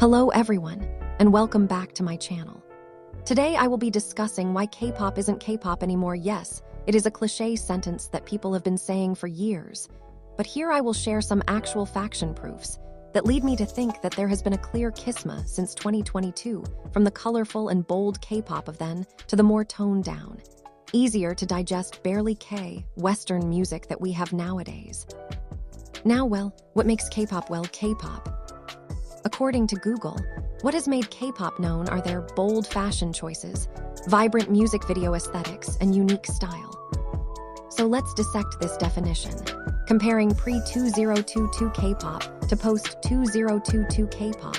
Hello everyone, and welcome back to my channel. Today I will be discussing why K-pop isn't K-pop anymore. Yes, it is a cliché sentence that people have been saying for years, but here I will share some actual faction proofs that lead me to think that there has been a clear schisma since 2022, from the colorful and bold K-pop of then to the more toned down, easier to digest barely K Western music that we have nowadays. Now, what makes K-pop K-pop? According to Google, what has made K-pop known are their bold fashion choices, vibrant music video aesthetics, and unique style. So let's dissect this definition, comparing pre-2022 K-pop to post-2022 K-pop,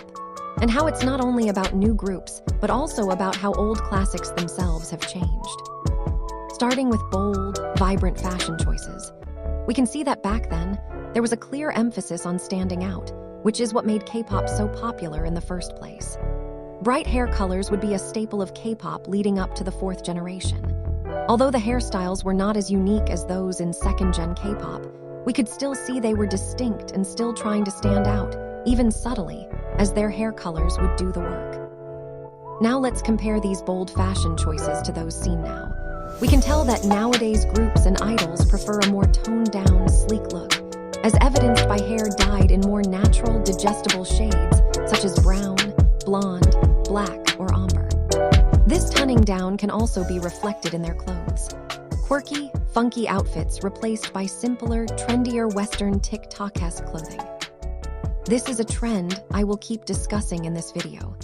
and how it's not only about new groups, but also about how old classics themselves have changed. Starting with bold, vibrant fashion choices, we can see that back then, there was a clear emphasis on standing out, which is what made K-pop so popular in the first place. Bright hair colors would be a staple of K-pop leading up to the fourth generation. Although the hairstyles were not as unique as those in second-gen K-pop, we could still see they were distinct and still trying to stand out, even subtly, as their hair colors would do the work. Now let's compare these bold fashion choices to those seen now. We can tell that nowadays groups and idols prefer a more toned-down, sleek look, as evidenced by hair dyed in more natural, digestible shades, such as brown, blonde, black, or amber. This toning down can also be reflected in their clothes. Quirky, funky outfits replaced by simpler, trendier Western TikTok-esque clothing. This is a trend I will keep discussing in this video.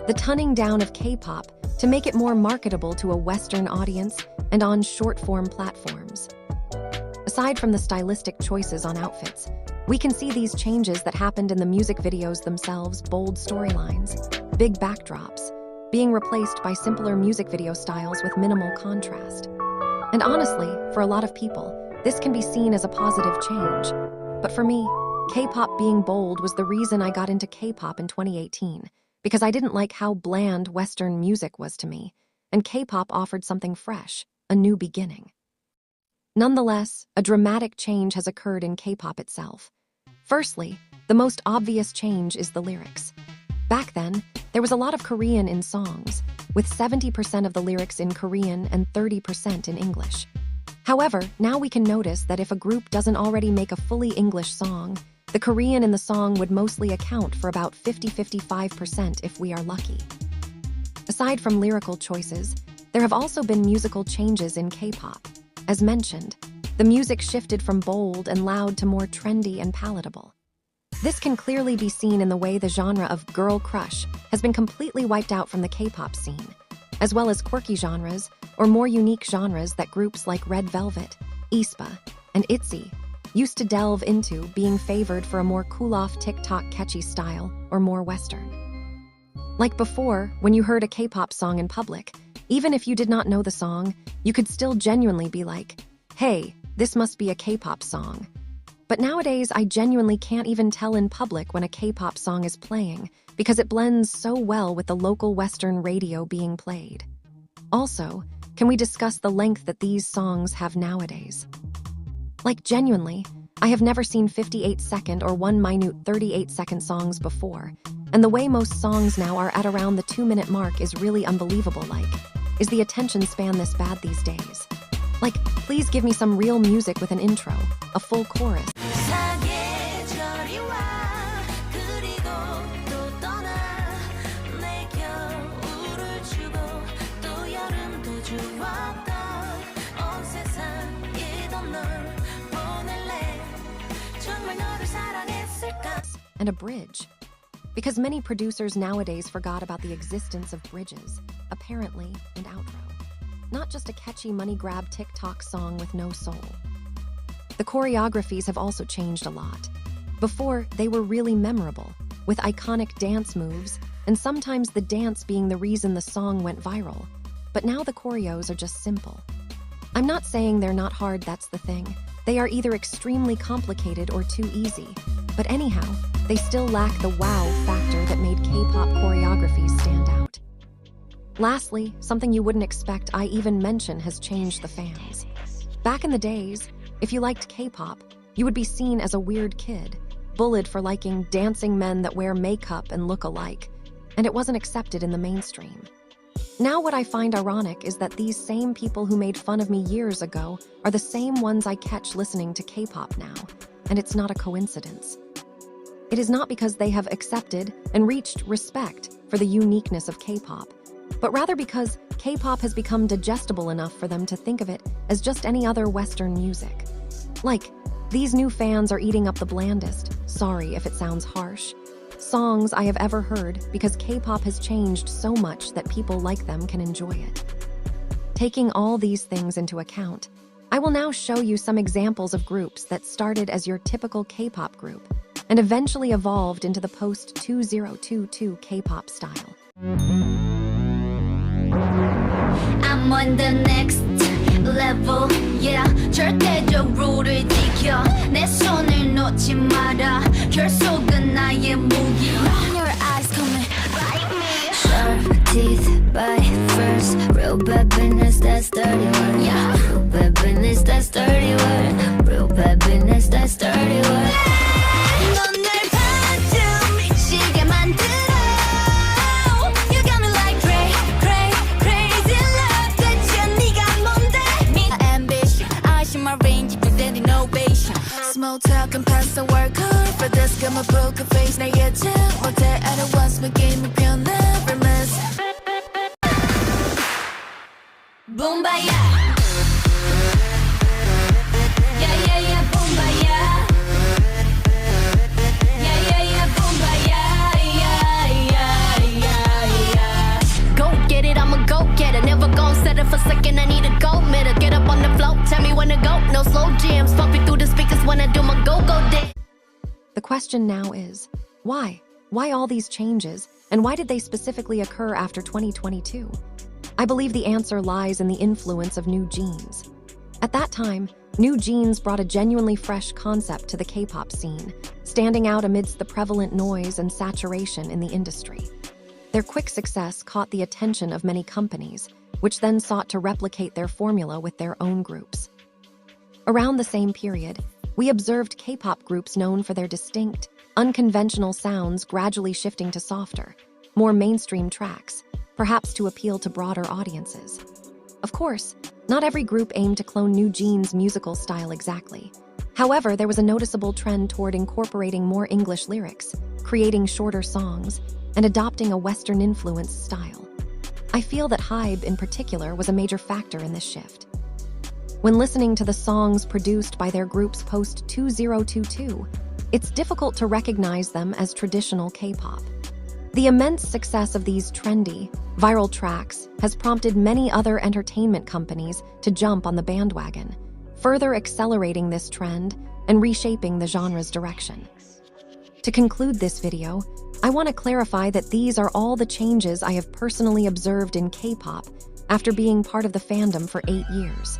The toning down of K-pop to make it more marketable to a Western audience and on short-form platforms. Aside from the stylistic choices on outfits, we can see these changes that happened in the music videos themselves: bold storylines, big backdrops, being replaced by simpler music video styles with minimal contrast. And honestly, for a lot of people, this can be seen as a positive change. But for me, K-pop being bold was the reason I got into K-pop in 2018, because I didn't like how bland Western music was to me, and K-pop offered something fresh, a new beginning. Nonetheless, a dramatic change has occurred in K-pop itself. Firstly, the most obvious change is the lyrics. Back then, there was a lot of Korean in songs, with 70% of the lyrics in Korean and 30% in English. However, now we can notice that if a group doesn't already make a fully English song, the Korean in the song would mostly account for about 50-55% if we are lucky. Aside from lyrical choices, there have also been musical changes in K-pop. As mentioned, the music shifted from bold and loud to more trendy and palatable. This can clearly be seen in the way the genre of girl crush has been completely wiped out from the K-pop scene, as well as quirky genres or more unique genres that groups like Red Velvet, aespa, and ITZY used to delve into, being favored for a more cool-off TikTok catchy style or more Western. Like before, when you heard a K-pop song in public, even if you did not know the song, you could still genuinely be like, hey, this must be a K-pop song. But nowadays, I genuinely can't even tell in public when a K-pop song is playing because it blends so well with the local Western radio being played. Also, can we discuss the length that these songs have nowadays? Like genuinely, I have never seen 58-second or 38-second songs before, and the way most songs now are at around the 2-minute mark is really unbelievable. Is the attention span this bad these days? Please give me some real music with an intro, a full chorus. And a bridge. Because many producers nowadays forgot about the existence of bridges, apparently, and outro. Not just a catchy money grab TikTok song with no soul. The choreographies have also changed a lot. Before, they were really memorable, with iconic dance moves, and sometimes the dance being the reason the song went viral. But now the choreos are just simple. I'm not saying they're not hard, that's the thing. They are either extremely complicated or too easy. But anyhow, they still lack the wow factor that made K-pop choreographies stand out. Lastly, something you wouldn't expect I even mention has changed the fans. Back in the days, if you liked K-pop, you would be seen as a weird kid, bullied for liking dancing men that wear makeup and look alike, and it wasn't accepted in the mainstream. Now what I find ironic is that these same people who made fun of me years ago are the same ones I catch listening to K-pop now, and it's not a coincidence. It is not because they have accepted and reached respect for the uniqueness of K-pop, but rather because K-pop has become digestible enough for them to think of it as just any other Western music. Like, these new fans are eating up the blandest, sorry if it sounds harsh, songs I have ever heard because K-pop has changed so much that people like them can enjoy it. Taking all these things into account, I will now show you some examples of groups that started as your typical K-pop group and eventually evolved into the post-2022 K-pop style. I'm on the next level, yeah. 절대적으로를 지켜 내 손을 놓지 마라. 결속은 나의 무기. Your eyes coming bite me. Sharp teeth bite first. Real bad business, that's dirty word. Yeah. Real bad business, that's dirty word. Real bad business, that's dirty word. 넌 날 반쯤 미치게 만들어. You got me like crazy love. 대체 네가 뭔데? Me ambition, 아쉬운 my range, 그댄 innovation. Small talk and pass the work hard. For this, got my poker face. 내 예측 못해 at once, my game will never miss. Boom, baya. Yeah, boom, baya. Yeah, boom, baya. Yeah. Go get it, I'm a go-getter. Never gon' settle for second, I need a gold medal. Get up on the floor, tell me when to go. No slow jams, pumping through the speakers when I do my go-go dance. The question now is, why? Why all these changes, and why did they specifically occur after 2022? I believe the answer lies in the influence of New Jeans. At that time, New Jeans brought a genuinely fresh concept to the K-pop scene, standing out amidst the prevalent noise and saturation in the industry. Their quick success caught the attention of many companies, which then sought to replicate their formula with their own groups. Around the same period, we observed K-pop groups known for their distinct, unconventional sounds gradually shifting to softer, more mainstream tracks, perhaps to appeal to broader audiences. Of course, not every group aimed to clone New Jeans' musical style exactly. However, there was a noticeable trend toward incorporating more English lyrics, creating shorter songs, and adopting a Western-influenced style. I feel that HYBE in particular was a major factor in this shift. When listening to the songs produced by their groups post-2022, it's difficult to recognize them as traditional K-pop. The immense success of these trendy, viral tracks has prompted many other entertainment companies to jump on the bandwagon, further accelerating this trend and reshaping the genre's direction. To conclude this video, I want to clarify that these are all the changes I have personally observed in K-pop after being part of the fandom for 8 years.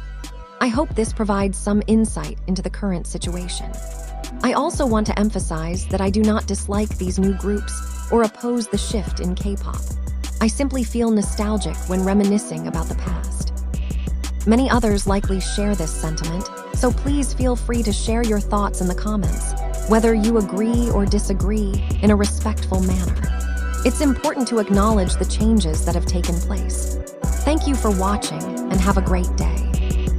I hope this provides some insight into the current situation. I also want to emphasize that I do not dislike these new groups or oppose the shift in K-pop. I simply feel nostalgic when reminiscing about the past. Many others likely share this sentiment, so please feel free to share your thoughts in the comments, whether you agree or disagree, in a respectful manner. It's important to acknowledge the changes that have taken place. Thank you for watching, and have a great day.